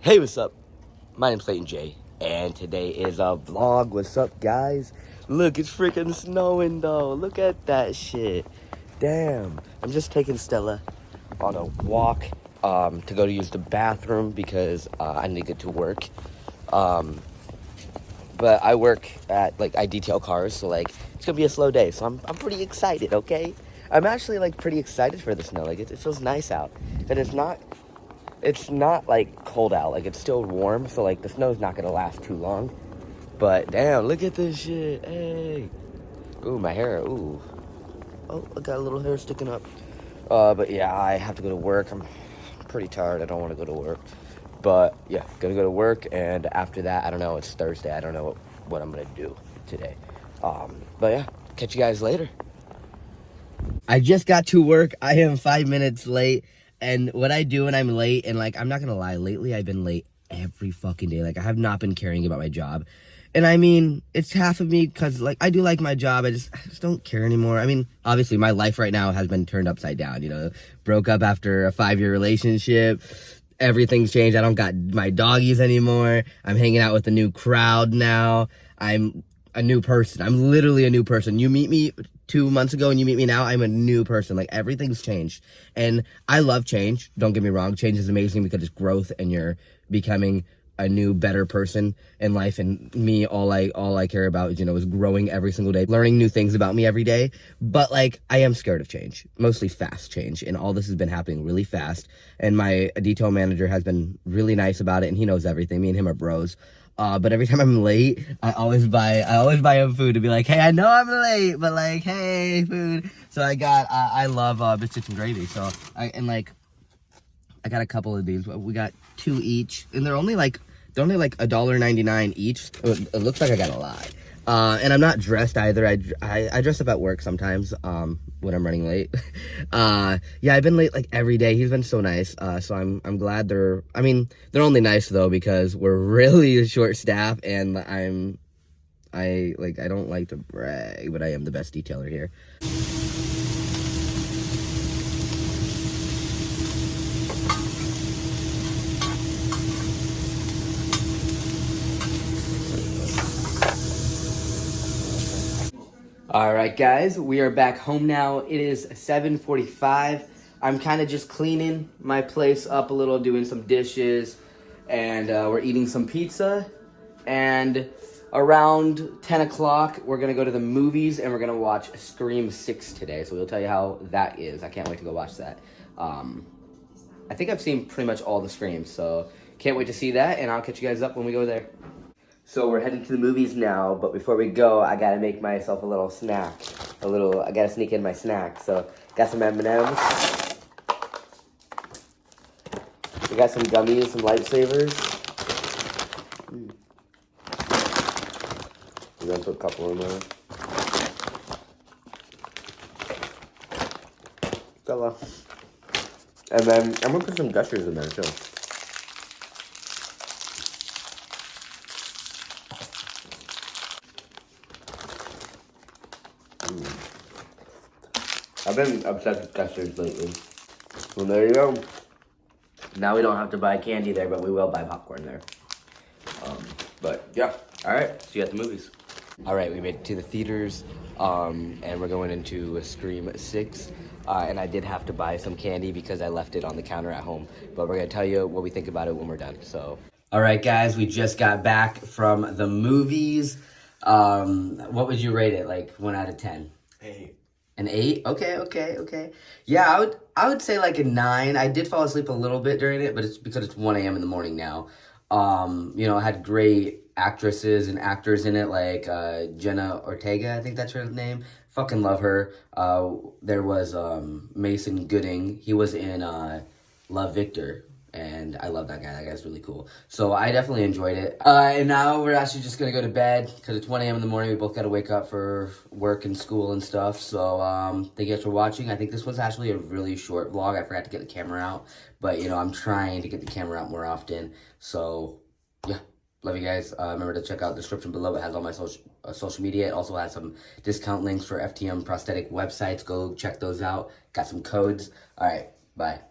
Hey, what's up? My name's Clayton J, and today is a vlog. What's up, guys? Look, it's freaking snowing, though. Look at that shit. Damn. I'm just taking Stella on a walk to go to use the bathroom because I need to get to work. But I work at, I detail cars, so, it's gonna be a slow day. So I'm pretty excited, okay? I'm actually, pretty excited for the snow. It feels nice out. And it's not cold out. It's still warm, so the snow's not gonna last too long. But damn, look at this shit. Hey. Ooh, my hair. Ooh. Oh, I got a little hair sticking up. But yeah, I have to go to work. I'm pretty tired. I don't want to go to work. But yeah, gonna go to work, and after that, I don't know. It's Thursday. I don't know what I'm gonna do today. But yeah, catch you guys later. I just got to work. I am 5 minutes late. And what I do when I'm late, and I'm not gonna lie, lately I've been late every fucking day. I have not been caring about my job. And I mean, it's half of me because I do like my job. I just don't care anymore. I mean, obviously my life right now has been turned upside down, broke up after a 5-year relationship. Everything's changed. I don't got my doggies anymore. I'm hanging out with a new crowd now. I'm a new person. I'm literally a new person. You meet me 2 months ago and you meet me now, I'm a new person. Everything's changed. And I love change. Don't get me wrong. Change is amazing because it's growth and you're becoming a new, better person in life. And me, all I care about is, is growing every single day, learning new things about me every day. But I am scared of change, mostly fast change. And all this has been happening really fast. And my detail manager has been really nice about it. And he knows everything. Me and him are bros. But every time I'm late, I always buy him food to be like, hey, I know I'm late, but hey, food. So I love biscuits and gravy. So I got a couple of these. We got 2 each, and they're only $1.99 each. It looks like I got a lot. And I'm not dressed either. I dress up at work sometimes, when I'm running late. Yeah, I've been late every day. He's been so nice. So I'm glad they're only nice though, because we're really short staff, and I don't like to brag, but I am the best detailer here. All right, guys, we are back home now. It is 7:45. I'm kind of just cleaning my place up a little, doing some dishes, and we're eating some pizza. And around 10 o'clock, we're going to go to the movies, and we're going to watch Scream 6 today. So we'll tell you how that is. I can't wait to go watch that. I think I've seen pretty much all the Screams, so can't wait to see that, and I'll catch you guys up when we go there. So we're heading to the movies now, but before we go, I gotta make myself a little snack. I gotta sneak in my snack. So, got some M&Ms. We got some gummies, some lifesavers. We're gonna put a couple in there. Stella. And then, I'm gonna put some gushers in there, too. I've been obsessed with custards lately. Well, there you go. Now we don't have to buy candy there, but we will buy popcorn there. But yeah, all right. See you at the movies. All right, we made it to the theaters, and we're going into Scream 6. And I did have to buy some candy because I left it on the counter at home. But we're gonna tell you what we think about it when we're done. So, all right, guys, we just got back from the movies. What would you rate it? 1 out of 10? 8. An 8? Okay. Yeah, I would say a 9. I did fall asleep a little bit during it, but it's because it's 1 a.m. in the morning now. It had great actresses and actors in it, Jenna Ortega, I think that's her name. Fucking love her. There was Mason Gooding. He was in Love, Victor. And I love that guy. That guy's really cool. So I definitely enjoyed it. And now we're actually just going to go to bed because it's 1 a.m. in the morning. We both got to wake up for work and school and stuff. So thank you guys for watching. I think this was actually a really short vlog. I forgot to get the camera out. But, I'm trying to get the camera out more often. So, yeah. Love you guys. Remember to check out the description below. It has all my social media. It also has some discount links for FTM prosthetic websites. Go check those out. Got some codes. All right. Bye.